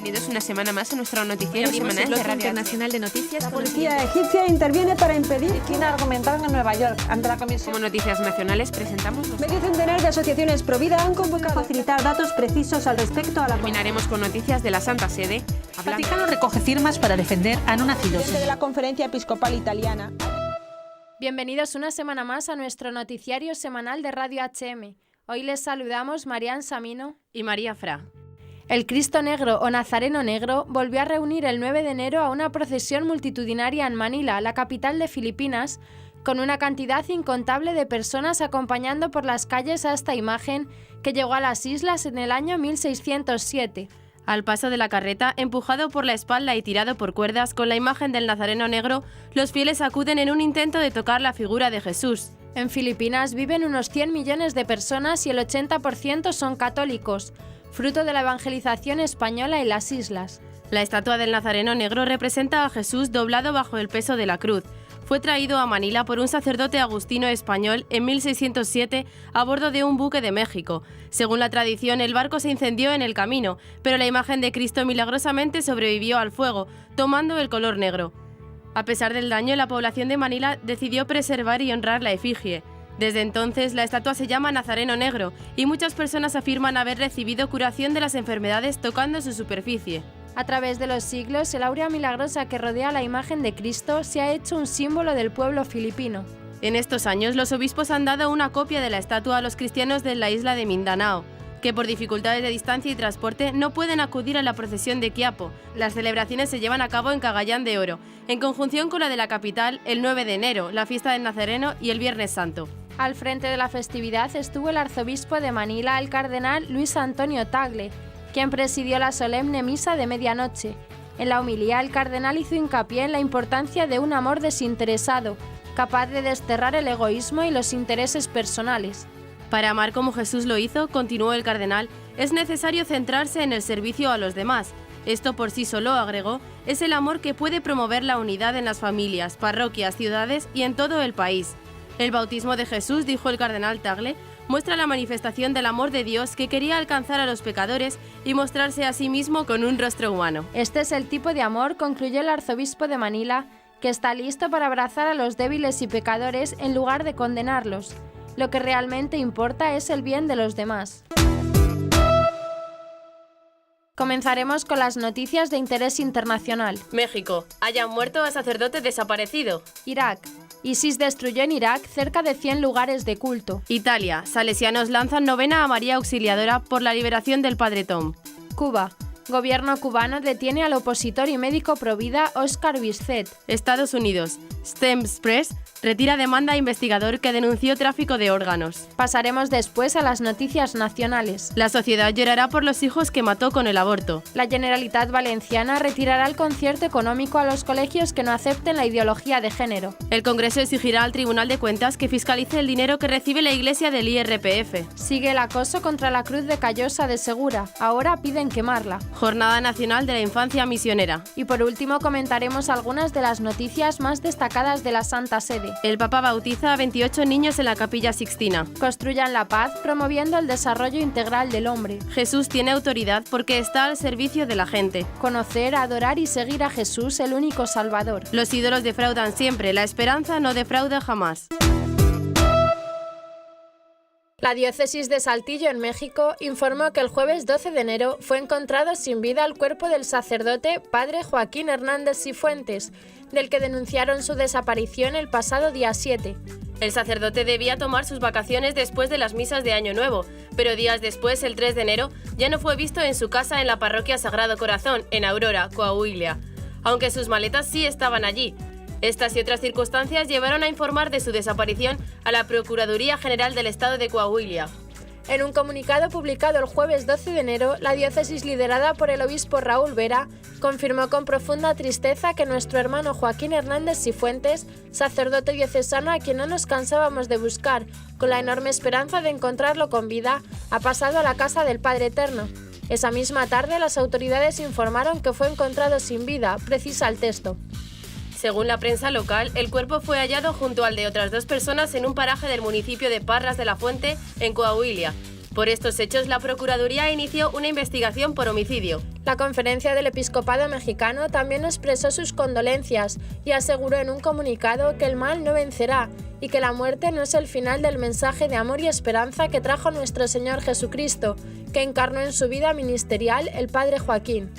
Bienvenidos una semana más a nuestro noticiero semanal de Radio Internacional de Noticias. La policía egipcia interviene para impedir que argumentaron en Nueva York ante la comisión. Como noticias nacionales presentamos Medio centenar de asociaciones pro vida han convocado a facilitar datos precisos al respecto a la... Terminaremos con noticias de la Santa Sede. El Vaticano recoge firmas para defender a no nacidos. De la Conferencia Episcopal Italiana. Bienvenidos una semana más a nuestro noticiario semanal de Radio HM. Hoy les saludamos Marian Samino y María Fra. El Cristo Negro o Nazareno Negro volvió a reunir el 9 de enero a una procesión multitudinaria en Manila, la capital de Filipinas, con una cantidad incontable de personas acompañando por las calles a esta imagen que llegó a las islas en el año 1607. Al paso de la carreta, empujado por la espalda y tirado por cuerdas con la imagen del Nazareno Negro, los fieles acuden en un intento de tocar la figura de Jesús. En Filipinas viven unos 100 millones de personas y el 80% son católicos, fruto de la evangelización española en las islas. La estatua del Nazareno Negro representa a Jesús doblado bajo el peso de la cruz. Fue traído a Manila por un sacerdote agustino español en 1607 a bordo de un buque de México. Según la tradición, el barco se incendió en el camino, pero la imagen de Cristo milagrosamente sobrevivió al fuego, tomando el color negro. A pesar del daño, la población de Manila decidió preservar y honrar la efigie. Desde entonces, la estatua se llama Nazareno Negro y muchas personas afirman haber recibido curación de las enfermedades tocando su superficie. A través de los siglos, el áurea milagrosa que rodea la imagen de Cristo se ha hecho un símbolo del pueblo filipino. En estos años, los obispos han dado una copia de la estatua a los cristianos de la isla de Mindanao, que por dificultades de distancia y transporte no pueden acudir a la procesión de Quiapo. Las celebraciones se llevan a cabo en Cagayán de Oro, en conjunción con la de la capital el 9 de enero, la fiesta del Nazareno y el Viernes Santo. Al frente de la festividad estuvo el arzobispo de Manila, el cardenal Luis Antonio Tagle, quien presidió la solemne misa de medianoche. En la homilía, el cardenal hizo hincapié en la importancia de un amor desinteresado, capaz de desterrar el egoísmo y los intereses personales. Para amar como Jesús lo hizo, continuó el cardenal, es necesario centrarse en el servicio a los demás. Esto por sí solo, agregó, es el amor que puede promover la unidad en las familias, parroquias, ciudades y en todo el país. El bautismo de Jesús, dijo el cardenal Tagle, muestra la manifestación del amor de Dios que quería alcanzar a los pecadores y mostrarse a sí mismo con un rostro humano. Este es el tipo de amor, concluyó el arzobispo de Manila, que está listo para abrazar a los débiles y pecadores en lugar de condenarlos. Lo que realmente importa es el bien de los demás. Comenzaremos con las noticias de interés internacional. México. Hayan muerto a sacerdote desaparecido. Irak. ISIS destruyó en Irak cerca de 100 lugares de culto. Italia. Salesianos lanzan novena a María Auxiliadora por la liberación del Padre Tom. Cuba. Gobierno cubano detiene al opositor y médico provida Óscar Bisset. Estados Unidos. Stems Press retira demanda a investigador que denunció tráfico de órganos. Pasaremos después a las noticias nacionales. La sociedad llorará por los hijos que mató con el aborto. La Generalitat Valenciana retirará el concierto económico a los colegios que no acepten la ideología de género. El Congreso exigirá al Tribunal de Cuentas que fiscalice el dinero que recibe la Iglesia del IRPF. Sigue el acoso contra la Cruz de Callosa de Segura. Ahora piden quemarla. Jornada Nacional de la Infancia Misionera. Y por último comentaremos algunas de las noticias más destacadas de la Santa Sede. El Papa bautiza a 28 niños en la Capilla Sixtina. Construyan la paz, promoviendo el desarrollo integral del hombre. Jesús tiene autoridad porque está al servicio de la gente. Conocer, adorar y seguir a Jesús, el único Salvador. Los ídolos defraudan siempre, la esperanza no defrauda jamás. La diócesis de Saltillo, en México, informó que el jueves 12 de enero fue encontrado sin vida el cuerpo del sacerdote padre Joaquín Hernández Cifuentes, del que denunciaron su desaparición el pasado día 7. El sacerdote debía tomar sus vacaciones después de las misas de Año Nuevo, pero días después, el 3 de enero, ya no fue visto en su casa en la parroquia Sagrado Corazón, en Aurora, Coahuila, aunque sus maletas sí estaban allí. Estas y otras circunstancias llevaron a informar de su desaparición a la Procuraduría General del Estado de Coahuila. En un comunicado publicado el jueves 12 de enero, la diócesis liderada por el obispo Raúl Vera confirmó con profunda tristeza que nuestro hermano Joaquín Hernández Cifuentes, sacerdote diocesano a quien no nos cansábamos de buscar, con la enorme esperanza de encontrarlo con vida, ha pasado a la casa del Padre Eterno. Esa misma tarde, las autoridades informaron que fue encontrado sin vida, precisa el texto. Según la prensa local, el cuerpo fue hallado junto al de otras 2 personas en un paraje del municipio de Parras de la Fuente, en Coahuila. Por estos hechos, la Procuraduría inició una investigación por homicidio. La Conferencia del Episcopado Mexicano también expresó sus condolencias y aseguró en un comunicado que el mal no vencerá y que la muerte no es el final del mensaje de amor y esperanza que trajo nuestro Señor Jesucristo, que encarnó en su vida ministerial el Padre Joaquín.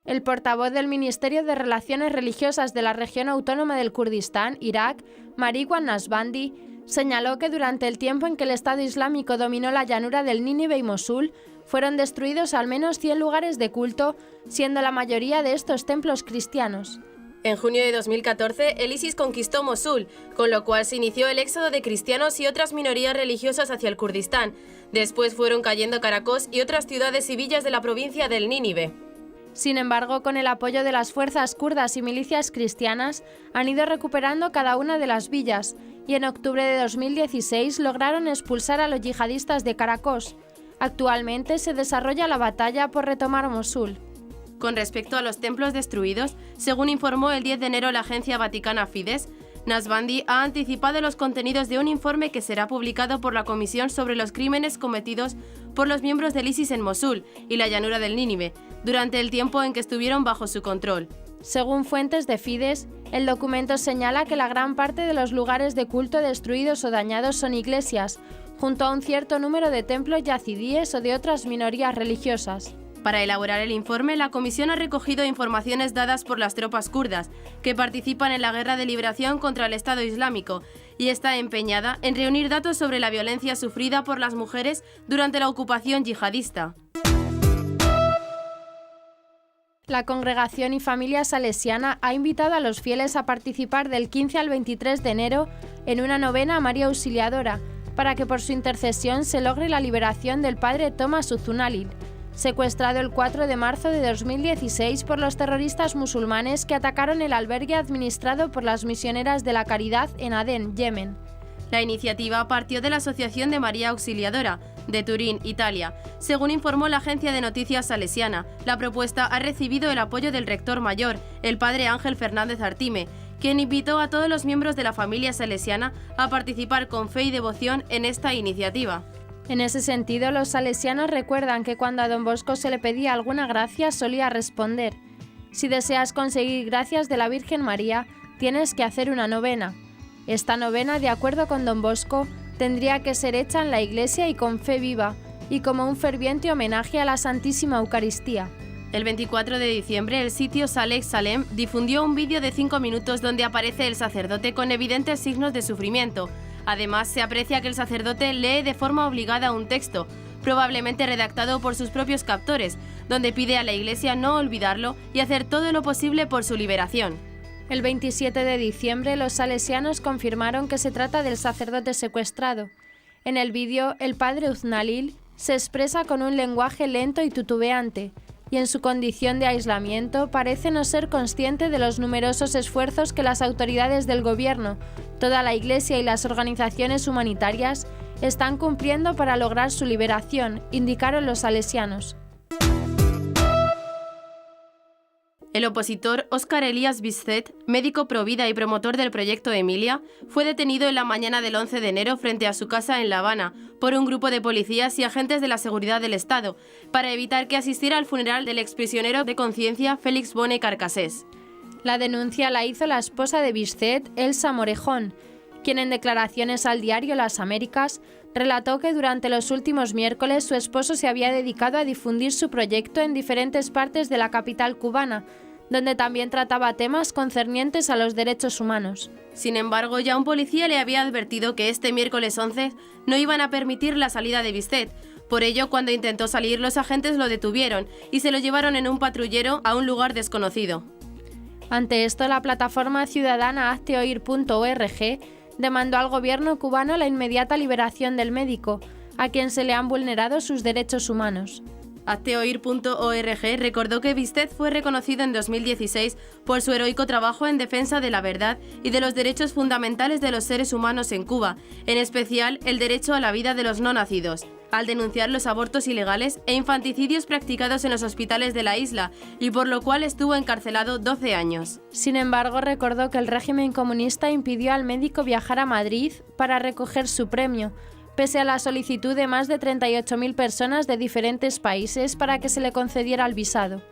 El portavoz del Ministerio de Relaciones Religiosas de la región autónoma del Kurdistán, Irak, Marwan Nasbandi, señaló que durante el tiempo en que el Estado Islámico dominó la llanura del Nínive y Mosul, fueron destruidos al menos 100 lugares de culto, siendo la mayoría de estos templos cristianos. En junio de 2014, el ISIS conquistó Mosul, con lo cual se inició el éxodo de cristianos y otras minorías religiosas hacia el Kurdistán. Después fueron cayendo Caracos y otras ciudades y villas de la provincia del Nínive. Sin embargo, con el apoyo de las fuerzas kurdas y milicias cristianas, han ido recuperando cada una de las villas y en octubre de 2016 lograron expulsar a los yihadistas de Caracos. Actualmente se desarrolla la batalla por retomar Mosul. Con respecto a los templos destruidos, según informó el 10 de enero la agencia vaticana Fides, Nasbandi ha anticipado los contenidos de un informe que será publicado por la Comisión sobre los crímenes cometidos por los miembros del ISIS en Mosul y la llanura del Nínive, durante el tiempo en que estuvieron bajo su control. Según fuentes de Fides, el documento señala que la gran parte de los lugares de culto destruidos o dañados son iglesias, junto a un cierto número de templos yazidíes o de otras minorías religiosas. Para elaborar el informe, la comisión ha recogido informaciones dadas por las tropas kurdas, que participan en la guerra de liberación contra el Estado Islámico, y está empeñada en reunir datos sobre la violencia sufrida por las mujeres durante la ocupación yihadista. La Congregación y Familia Salesiana ha invitado a los fieles a participar del 15 al 23 de enero en una novena a María Auxiliadora, para que por su intercesión se logre la liberación del padre Thomas Uzunalil, secuestrado el 4 de marzo de 2016 por los terroristas musulmanes que atacaron el albergue administrado por las misioneras de la Caridad en Adén, Yemen. La iniciativa partió de la Asociación de María Auxiliadora, de Turín, Italia. Según informó la agencia de noticias salesiana, la propuesta ha recibido el apoyo del rector mayor, el padre Ángel Fernández Artime, quien invitó a todos los miembros de la familia salesiana a participar con fe y devoción en esta iniciativa. En ese sentido, los salesianos recuerdan que cuando a don Bosco se le pedía alguna gracia, solía responder: si deseas conseguir gracias de la Virgen María, tienes que hacer una novena. Esta novena, de acuerdo con don Bosco, tendría que ser hecha en la iglesia y con fe viva, y como un ferviente homenaje a la Santísima Eucaristía. El 24 de diciembre, el sitio Saleh Salem difundió un vídeo de 5 minutos donde aparece el sacerdote con evidentes signos de sufrimiento. Además, se aprecia que el sacerdote lee de forma obligada un texto, probablemente redactado por sus propios captores, donde pide a la Iglesia no olvidarlo y hacer todo lo posible por su liberación. El 27 de diciembre, los salesianos confirmaron que se trata del sacerdote secuestrado. En el vídeo, el padre Uzunalil se expresa con un lenguaje lento y titubeante, y en su condición de aislamiento parece no ser consciente de los numerosos esfuerzos que las autoridades del gobierno, toda la Iglesia y las organizaciones humanitarias están cumpliendo para lograr su liberación, indicaron los salesianos. El opositor Óscar Elías Bisset, médico provida y promotor del proyecto Emilia, fue detenido en la mañana del 11 de enero frente a su casa en La Habana por un grupo de policías y agentes de la seguridad del Estado para evitar que asistiera al funeral del exprisionero de conciencia Félix Bone Carcassés. La denuncia la hizo la esposa de Bisset, Elsa Morejón, quien en declaraciones al diario Las Américas relató que durante los últimos miércoles su esposo se había dedicado a difundir su proyecto en diferentes partes de la capital cubana, donde también trataba temas concernientes a los derechos humanos. Sin embargo, ya un policía le había advertido que este miércoles 11 no iban a permitir la salida de Bisset. Por ello, cuando intentó salir, los agentes lo detuvieron y se lo llevaron en un patrullero a un lugar desconocido. Ante esto, la plataforma ciudadana hazteoir.org demandó al gobierno cubano la inmediata liberación del médico, a quien se le han vulnerado sus derechos humanos. Hazteoir.org recordó que Bisset fue reconocido en 2016 por su heroico trabajo en defensa de la verdad y de los derechos fundamentales de los seres humanos en Cuba, en especial el derecho a la vida de los no nacidos. al denunciar los abortos ilegales e infanticidios practicados en los hospitales de la isla, y por lo cual estuvo encarcelado 12 años. Sin embargo, recordó que el régimen comunista impidió al médico viajar a Madrid para recoger su premio, pese a la solicitud de más de 38.000 personas de diferentes países para que se le concediera el visado.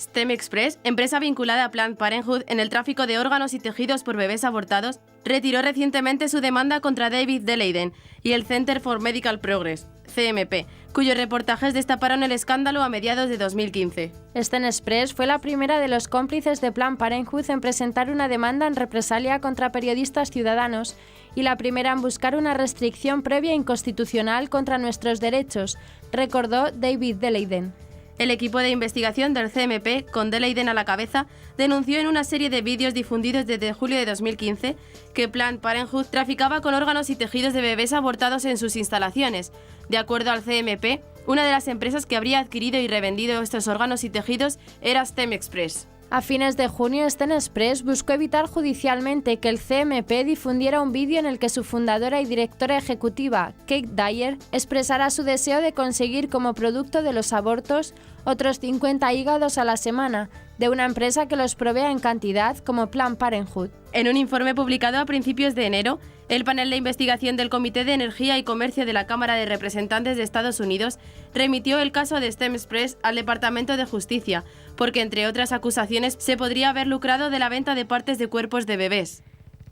STEM Express, empresa vinculada a Planned Parenthood en el tráfico de órganos y tejidos por bebés abortados, retiró recientemente su demanda contra David Daleiden y el Center for Medical Progress, CMP, cuyos reportajes destaparon el escándalo a mediados de 2015. STEM Express fue la primera de los cómplices de Planned Parenthood en presentar una demanda en represalia contra periodistas ciudadanos y la primera en buscar una restricción previa inconstitucional contra nuestros derechos, recordó David Daleiden. El equipo de investigación del CMP, con Daleiden a la cabeza, denunció en una serie de vídeos difundidos desde julio de 2015 que Planned Parenthood traficaba con órganos y tejidos de bebés abortados en sus instalaciones. De acuerdo al CMP, una de las empresas que habría adquirido y revendido estos órganos y tejidos era STEM Express. A fines de junio, STEM Express buscó evitar judicialmente que el CMP difundiera un vídeo en el que su fundadora y directora ejecutiva, Kate Dyer, expresara su deseo de conseguir como producto de los abortos otros 50 hígados a la semana, de una empresa que los provea en cantidad como Planned Parenthood. En un informe publicado a principios de enero, el panel de investigación del Comité de Energía y Comercio de la Cámara de Representantes de Estados Unidos remitió el caso de STEM Express al Departamento de Justicia, porque entre otras acusaciones se podría haber lucrado de la venta de partes de cuerpos de bebés.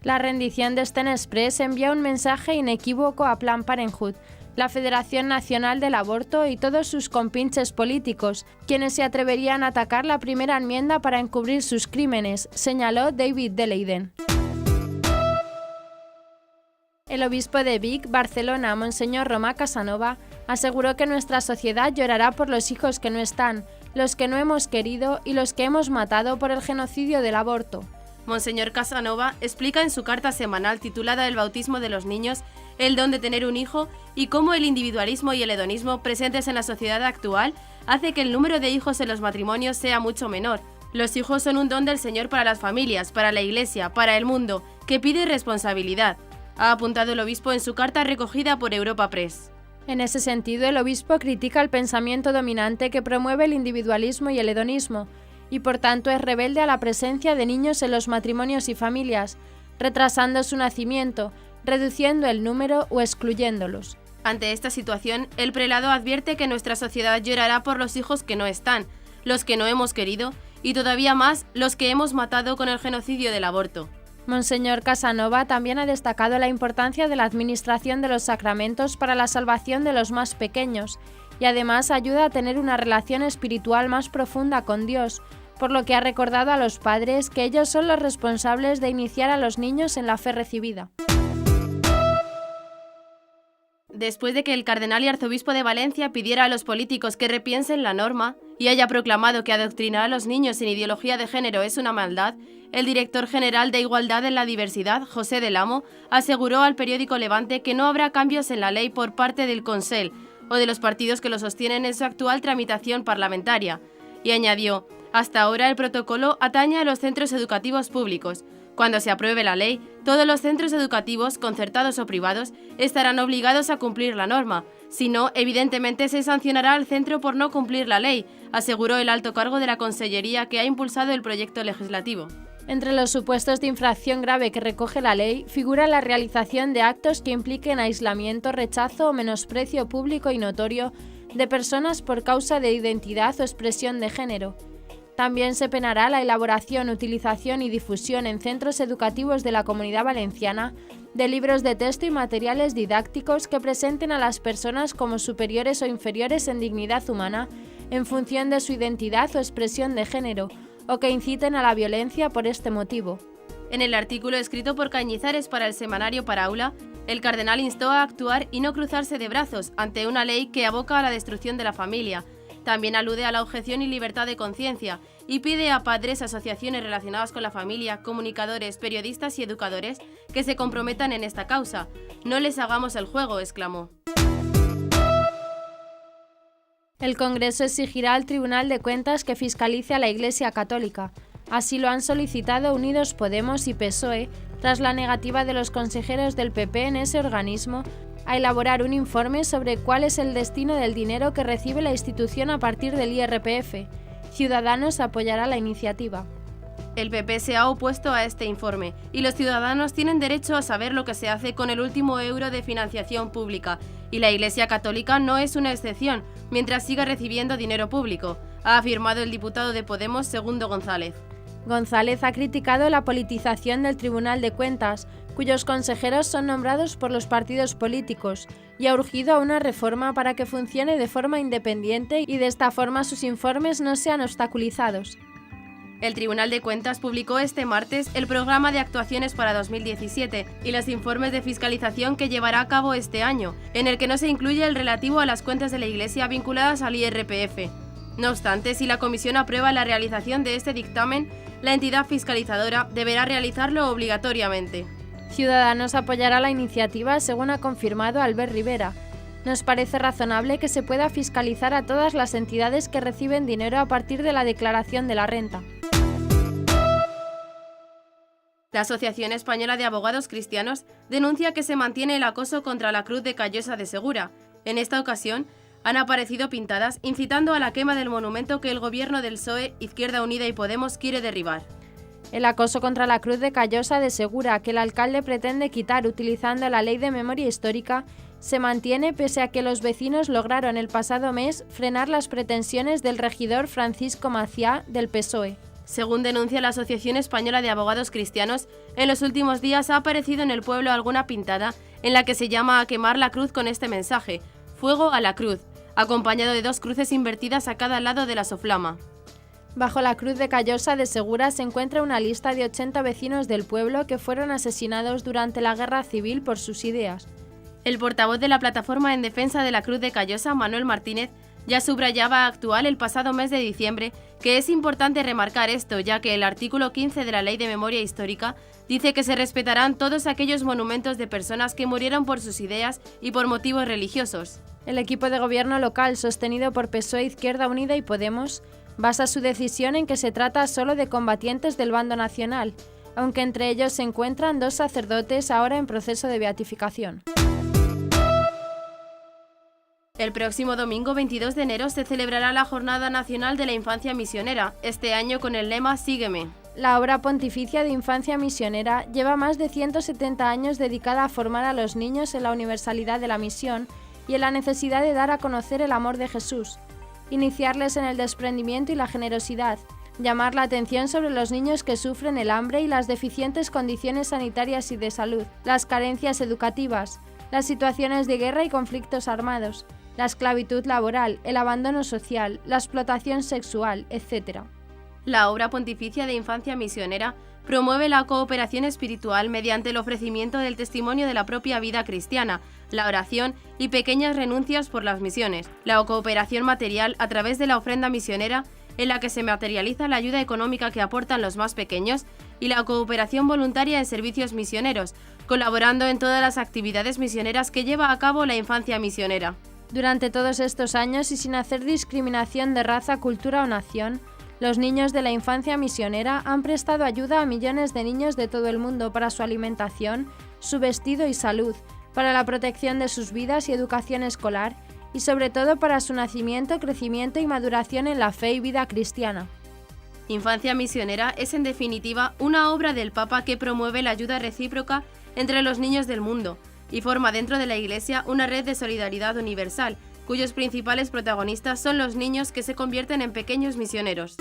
La rendición de STEM Express envía un mensaje inequívoco a Planned Parenthood, la Federación Nacional del Aborto y todos sus compinches políticos, quienes se atreverían a atacar la primera enmienda para encubrir sus crímenes, señaló David Daleiden. El obispo de Vic, Barcelona, Monseñor Romà Casanova, aseguró que nuestra sociedad llorará por los hijos que no están, los que no hemos querido y los que hemos matado por el genocidio del aborto. Monseñor Casanova explica en su carta semanal titulada El bautismo de los niños, el don de tener un hijo y cómo el individualismo y el hedonismo presentes en la sociedad actual hace que el número de hijos en los matrimonios sea mucho menor. Los hijos son un don del Señor para las familias, para la Iglesia, para el mundo, que pide responsabilidad, ha apuntado el obispo en su carta recogida por Europa Press. En ese sentido, el obispo critica el pensamiento dominante que promueve el individualismo y el hedonismo, y por tanto es rebelde a la presencia de niños en los matrimonios y familias, retrasando su nacimiento, reduciendo el número o excluyéndolos. Ante esta situación, el prelado advierte que nuestra sociedad llorará por los hijos que no están, los que no hemos querido, y todavía más los que hemos matado con el genocidio del aborto. Monseñor Casanova también ha destacado la importancia de la administración de los sacramentos para la salvación de los más pequeños, y además ayuda a tener una relación espiritual más profunda con Dios, por lo que ha recordado a los padres que ellos son los responsables de iniciar a los niños en la fe recibida. Después de que el cardenal y arzobispo de Valencia pidiera a los políticos que repiensen la norma y haya proclamado que adoctrinar a los niños en ideología de género es una maldad, el director general de Igualdad en la Diversidad, José del Amo, aseguró al periódico Levante que no habrá cambios en la ley por parte del Consell o de los partidos que lo sostienen en su actual tramitación parlamentaria, y añadió: hasta ahora el protocolo atañe a los centros educativos públicos. Cuando se apruebe la ley, todos los centros educativos, concertados o privados, estarán obligados a cumplir la norma. Si no, evidentemente se sancionará al centro por no cumplir la ley, aseguró el alto cargo de la Consellería que ha impulsado el proyecto legislativo. Entre los supuestos de infracción grave que recoge la ley figura la realización de actos que impliquen aislamiento, rechazo o menosprecio público y notorio de personas por causa de identidad o expresión de género. También se penará la elaboración, utilización y difusión en centros educativos de la Comunidad Valenciana de libros de texto y materiales didácticos que presenten a las personas como superiores o inferiores en dignidad humana en función de su identidad o expresión de género, o que inciten a la violencia por este motivo. En el artículo escrito por Cañizares para el semanario Paraula, el cardenal instó a actuar y no cruzarse de brazos ante una ley que aboca a la destrucción de la familia. También alude a la objeción y libertad de conciencia y pide a padres, asociaciones relacionadas con la familia, comunicadores, periodistas y educadores que se comprometan en esta causa. No les hagamos el juego, exclamó. El Congreso exigirá al Tribunal de Cuentas que fiscalice a la Iglesia Católica. Así lo han solicitado Unidos Podemos y PSOE, tras la negativa de los consejeros del PP en ese organismo a elaborar un informe sobre cuál es el destino del dinero que recibe la institución a partir del IRPF. Ciudadanos apoyará la iniciativa. El PP se ha opuesto a este informe y los ciudadanos tienen derecho a saber lo que se hace con el último euro de financiación pública, y la Iglesia Católica no es una excepción, mientras siga recibiendo dinero público, ha afirmado el diputado de Podemos, Segundo González. González ha criticado la politización del Tribunal de Cuentas, cuyos consejeros son nombrados por los partidos políticos, y ha urgido a una reforma para que funcione de forma independiente y de esta forma sus informes no sean obstaculizados. El Tribunal de Cuentas publicó este martes el programa de actuaciones para 2017 y los informes de fiscalización que llevará a cabo este año, en el que no se incluye el relativo a las cuentas de la Iglesia vinculadas al IRPF. No obstante, si la Comisión aprueba la realización de este dictamen, la entidad fiscalizadora deberá realizarlo obligatoriamente. Ciudadanos apoyará la iniciativa, según ha confirmado Albert Rivera. Nos parece razonable que se pueda fiscalizar a todas las entidades que reciben dinero a partir de la declaración de la renta. La Asociación Española de Abogados Cristianos denuncia que se mantiene el acoso contra la Cruz de Callosa de Segura. En esta ocasión, han aparecido pintadas incitando a la quema del monumento que el gobierno del PSOE, Izquierda Unida y Podemos quiere derribar. El acoso contra la Cruz de Callosa de Segura, que el alcalde pretende quitar utilizando la Ley de Memoria Histórica, se mantiene pese a que los vecinos lograron el pasado mes frenar las pretensiones del regidor Francisco Maciá del PSOE. Según denuncia la Asociación Española de Abogados Cristianos, en los últimos días ha aparecido en el pueblo alguna pintada en la que se llama a quemar la cruz con este mensaje: «Fuego a la cruz», acompañado de 2 cruces invertidas a cada lado de la soflama. Bajo la Cruz de Callosa de Segura se encuentra una lista de 80 vecinos del pueblo que fueron asesinados durante la Guerra Civil por sus ideas. El portavoz de la Plataforma en Defensa de la Cruz de Callosa, Manuel Martínez, ya subrayaba a Actual el pasado mes de diciembre que es importante remarcar esto, ya que el artículo 15 de la Ley de Memoria Histórica dice que se respetarán todos aquellos monumentos de personas que murieron por sus ideas y por motivos religiosos. El equipo de gobierno local, sostenido por PSOE, Izquierda Unida y Podemos, basa su decisión en que se trata solo de combatientes del bando nacional, aunque entre ellos se encuentran 2 sacerdotes ahora en proceso de beatificación. El próximo domingo 22 de enero se celebrará la Jornada Nacional de la Infancia Misionera, este año con el lema Sígueme. La obra pontificia de Infancia Misionera lleva más de 170 años dedicada a formar a los niños en la universalidad de la misión y en la necesidad de dar a conocer el amor de Jesús, iniciarles en el desprendimiento y la generosidad, llamar la atención sobre los niños que sufren el hambre y las deficientes condiciones sanitarias y de salud, las carencias educativas, las situaciones de guerra y conflictos armados, la esclavitud laboral, el abandono social, la explotación sexual, etc. La obra pontificia de Infancia Misionera promueve la cooperación espiritual mediante el ofrecimiento del testimonio de la propia vida cristiana, la oración y pequeñas renuncias por las misiones, la cooperación material a través de la ofrenda misionera, en la que se materializa la ayuda económica que aportan los más pequeños, y la cooperación voluntaria en servicios misioneros, colaborando en todas las actividades misioneras que lleva a cabo la Infancia Misionera. Durante todos estos años y sin hacer discriminación de raza, cultura o nación, los niños de la Infancia Misionera han prestado ayuda a millones de niños de todo el mundo para su alimentación, su vestido y salud, para la protección de sus vidas y educación escolar, y sobre todo para su nacimiento, crecimiento y maduración en la fe y vida cristiana. Infancia Misionera es en definitiva una obra del Papa que promueve la ayuda recíproca entre los niños del mundo y forma dentro de la Iglesia una red de solidaridad universal, cuyos principales protagonistas son los niños que se convierten en pequeños misioneros.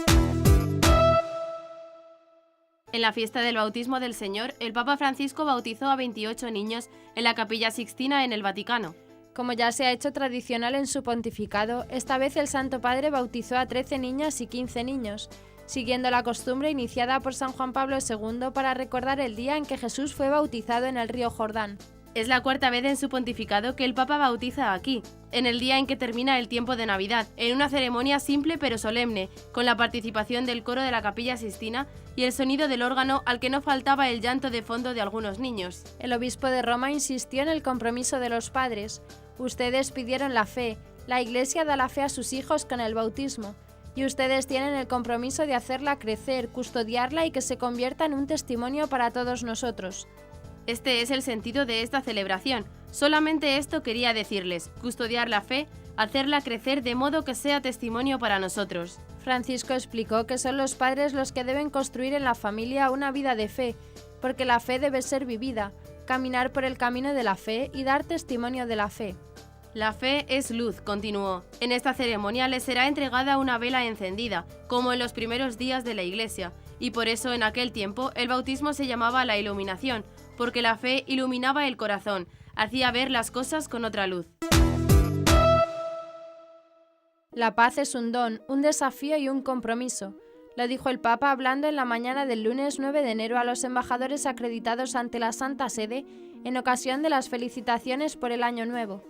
En la fiesta del bautismo del Señor, el Papa Francisco bautizó a 28 niños en la Capilla Sixtina en el Vaticano. Como ya se ha hecho tradicional en su pontificado, esta vez el Santo Padre bautizó a 13 niñas y 15 niños, siguiendo la costumbre iniciada por San Juan Pablo II para recordar el día en que Jesús fue bautizado en el río Jordán. Es la 4ª vez en su pontificado que el Papa bautiza aquí, en el día en que termina el tiempo de Navidad, en una ceremonia simple pero solemne, con la participación del coro de la Capilla Sixtina y el sonido del órgano al que no faltaba el llanto de fondo de algunos niños. El obispo de Roma insistió en el compromiso de los padres. Ustedes pidieron la fe, la Iglesia da la fe a sus hijos con el bautismo. y ustedes tienen el compromiso de hacerla crecer, custodiarla y que se convierta en un testimonio para todos nosotros. Este es el sentido de esta celebración. Solamente esto quería decirles: custodiar la fe, hacerla crecer de modo que sea testimonio para nosotros. Francisco explicó que son los padres los que deben construir en la familia una vida de fe, porque la fe debe ser vivida, caminar por el camino de la fe y dar testimonio de la fe. La fe es luz, continuó. En esta ceremonia les será entregada una vela encendida, como en los primeros días de la Iglesia, y por eso en aquel tiempo el bautismo se llamaba la iluminación, porque la fe iluminaba el corazón, hacía ver las cosas con otra luz. La paz es un don, un desafío y un compromiso, lo dijo el Papa hablando en la mañana del lunes 9 de enero a los embajadores acreditados ante la Santa Sede en ocasión de las felicitaciones por el Año Nuevo.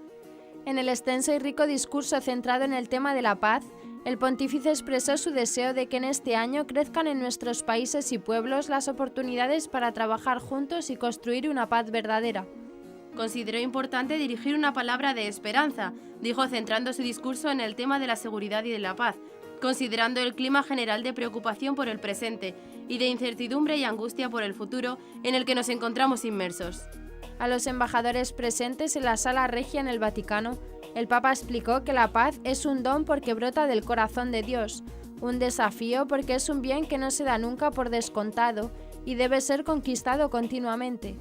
En el extenso y rico discurso centrado en el tema de la paz, el pontífice expresó su deseo de que en este año crezcan en nuestros países y pueblos las oportunidades para trabajar juntos y construir una paz verdadera. Consideró importante dirigir una palabra de esperanza, dijo centrando su discurso en el tema de la seguridad y de la paz, considerando el clima general de preocupación por el presente y de incertidumbre y angustia por el futuro en el que nos encontramos inmersos. A los embajadores presentes en la Sala Regia en el Vaticano, el Papa explicó que la paz es un don porque brota del corazón de Dios, un desafío porque es un bien que no se da nunca por descontado y debe ser conquistado continuamente,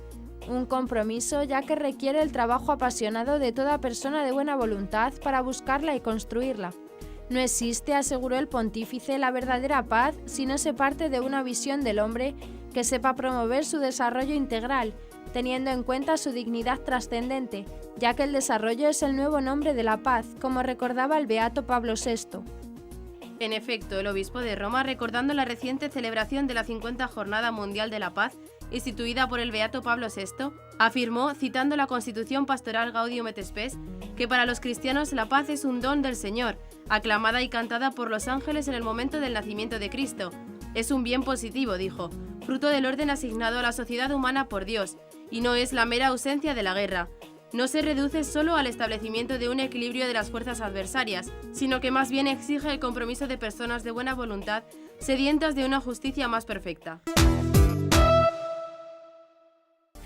un compromiso ya que requiere el trabajo apasionado de toda persona de buena voluntad para buscarla y construirla. No existe, aseguró el pontífice, la verdadera paz si no se parte de una visión del hombre que sepa promover su desarrollo integral, teniendo en cuenta su dignidad trascendente, ya que el desarrollo es el nuevo nombre de la paz, como recordaba el beato Pablo VI. En efecto, el obispo de Roma, recordando la reciente celebración de la 50ª Jornada Mundial de la Paz, instituida por el beato Pablo VI, afirmó, citando la Constitución Pastoral Gaudium et Spes, que para los cristianos la paz es un don del Señor, aclamada y cantada por los ángeles en el momento del nacimiento de Cristo. Es un bien positivo, dijo, fruto del orden asignado a la sociedad humana por Dios, y no es la mera ausencia de la guerra. No se reduce solo al establecimiento de un equilibrio de las fuerzas adversarias, sino que más bien exige el compromiso de personas de buena voluntad, sedientas de una justicia más perfecta.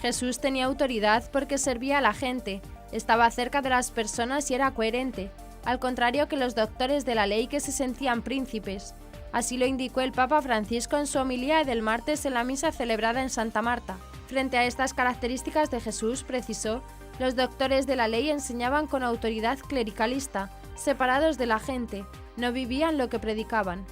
Jesús tenía autoridad porque servía a la gente, estaba cerca de las personas y era coherente, al contrario que los doctores de la ley que se sentían príncipes. Así lo indicó el Papa Francisco en su homilía del martes en la misa celebrada en Santa Marta. Frente a estas características de Jesús, precisó, los doctores de la ley enseñaban con autoridad clericalista, separados de la gente, no vivían lo que predicaban.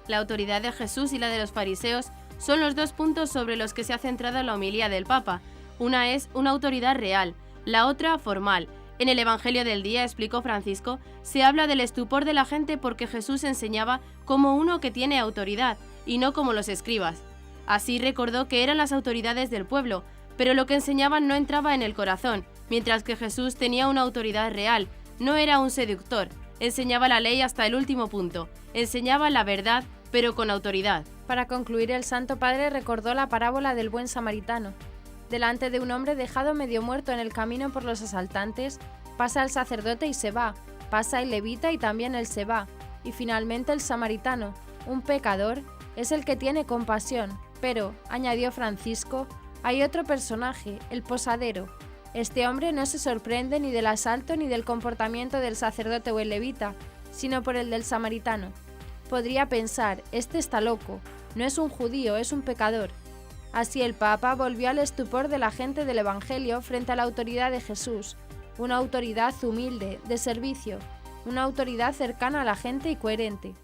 La autoridad de Jesús y la de los fariseos son los dos puntos sobre los que se ha centrado la homilía del Papa. Una es una autoridad real, la otra formal. En el Evangelio del día, explicó Francisco, se habla del estupor de la gente porque Jesús enseñaba como uno que tiene autoridad, y no como los escribas. Así recordó que eran las autoridades del pueblo, pero lo que enseñaban no entraba en el corazón, mientras que Jesús tenía una autoridad real, no era un seductor, enseñaba la ley hasta el último punto, enseñaba la verdad, pero con autoridad. Para concluir, el Santo Padre recordó la parábola del buen samaritano. Delante de un hombre dejado medio muerto en el camino por los asaltantes, pasa el sacerdote y se va, pasa el levita y también él se va, y finalmente el samaritano, un pecador, es el que tiene compasión. Pero, añadió Francisco, hay otro personaje, el posadero. Este hombre no se sorprende ni del asalto ni del comportamiento del sacerdote o el levita, sino por el del samaritano. Podría pensar, este está loco, no es un judío, es un pecador. Así el Papa volvió al estupor de la gente del Evangelio frente a la autoridad de Jesús, una autoridad humilde, de servicio, una autoridad cercana a la gente y coherente.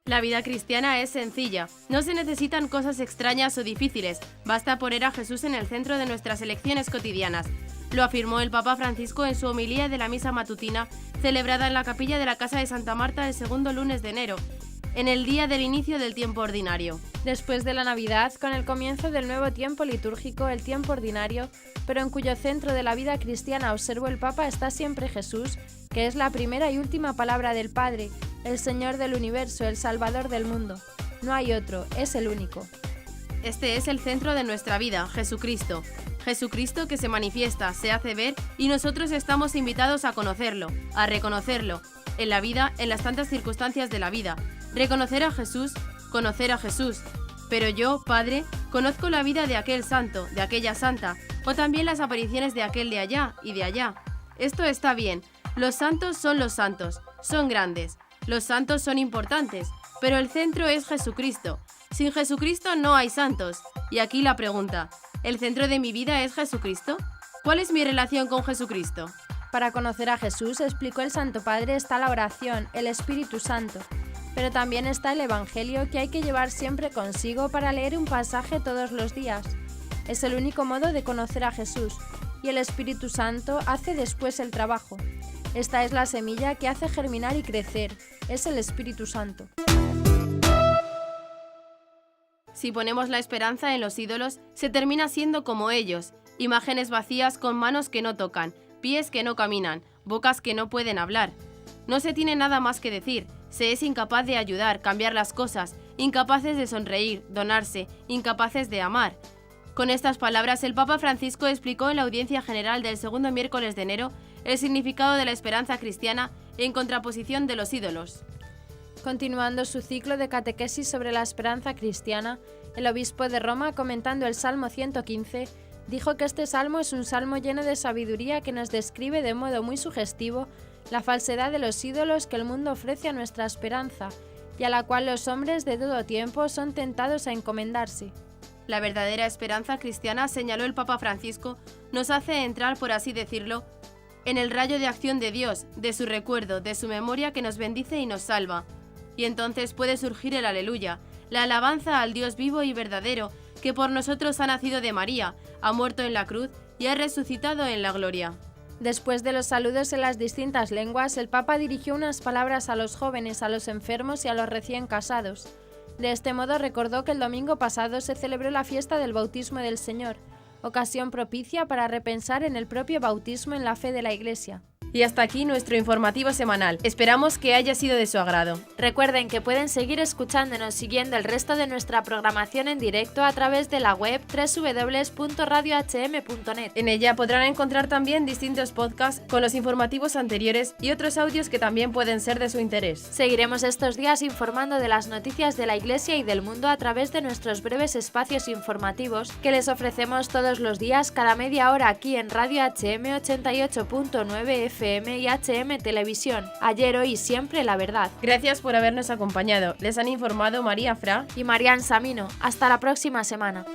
La vida cristiana es sencilla, no se necesitan cosas extrañas o difíciles, basta poner a Jesús en el centro de nuestras elecciones cotidianas. Lo afirmó el Papa Francisco en su homilía de la misa matutina, celebrada en la capilla de la Casa de Santa Marta el segundo lunes de enero, en el día del inicio del tiempo ordinario. Después de la Navidad, con el comienzo del nuevo tiempo litúrgico, el tiempo ordinario, pero en cuyo centro de la vida cristiana, observó el Papa, está siempre Jesús, que es la primera y última palabra del Padre, el Señor del universo, el Salvador del mundo. No hay otro, es el único. Este es el centro de nuestra vida, Jesucristo. Jesucristo que se manifiesta, se hace ver y nosotros estamos invitados a conocerlo, a reconocerlo. en la vida, en las tantas circunstancias de la vida. Reconocer a Jesús, conocer a Jesús. Pero yo, Padre, conozco la vida de aquel santo, de aquella santa, o también las apariciones de aquel de allá y de allá. Esto está bien. Los santos, son grandes. Los santos son importantes, pero el centro es Jesucristo. Sin Jesucristo no hay santos. Y aquí la pregunta, ¿el centro de mi vida es Jesucristo? ¿Cuál es mi relación con Jesucristo? Para conocer a Jesús, explicó el Santo Padre, está la oración, el Espíritu Santo. Pero también está el Evangelio que hay que llevar siempre consigo para leer un pasaje todos los días. Es el único modo de conocer a Jesús, y el Espíritu Santo hace después el trabajo. Esta es la semilla que hace germinar y crecer, es el Espíritu Santo. Si ponemos la esperanza en los ídolos, se termina siendo como ellos, imágenes vacías con manos que no tocan, pies que no caminan, bocas que no pueden hablar. No se tiene nada más que decir, se es incapaz de ayudar, cambiar las cosas, incapaces de sonreír, donarse, incapaces de amar. Con estas palabras, el Papa Francisco explicó en la audiencia general del segundo miércoles de enero el significado de la esperanza cristiana en contraposición de los ídolos. Continuando su ciclo de catequesis sobre la esperanza cristiana, el obispo de Roma, comentando el Salmo 115, dijo que este salmo es un salmo lleno de sabiduría que nos describe de modo muy sugestivo la falsedad de los ídolos que el mundo ofrece a nuestra esperanza y a la cual los hombres de todo tiempo son tentados a encomendarse. La verdadera esperanza cristiana, señaló el Papa Francisco, nos hace entrar, por así decirlo, en el rayo de acción de Dios, de su recuerdo, de su memoria que nos bendice y nos salva. Y entonces puede surgir el aleluya, la alabanza al Dios vivo y verdadero, que por nosotros ha nacido de María, ha muerto en la cruz y ha resucitado en la gloria. Después de los saludos en las distintas lenguas, el Papa dirigió unas palabras a los jóvenes, a los enfermos y a los recién casados. De este modo recordó que el domingo pasado se celebró la fiesta del bautismo del Señor, ocasión propicia para repensar en el propio bautismo en la fe de la Iglesia. Y hasta aquí nuestro informativo semanal. Esperamos que haya sido de su agrado. Recuerden que pueden seguir escuchándonos siguiendo el resto de nuestra programación en directo a través de la web www.radiohm.net. En ella podrán encontrar también distintos podcasts con los informativos anteriores y otros audios que también pueden ser de su interés. Seguiremos estos días informando de las noticias de la Iglesia y del mundo a través de nuestros breves espacios informativos que les ofrecemos todos los días cada media hora aquí en Radio HM 88.9 FM y HM Televisión. Ayer, hoy y siempre la verdad. Gracias por habernos acompañado. Les han informado María Fra y Marian Samino. Hasta la próxima semana.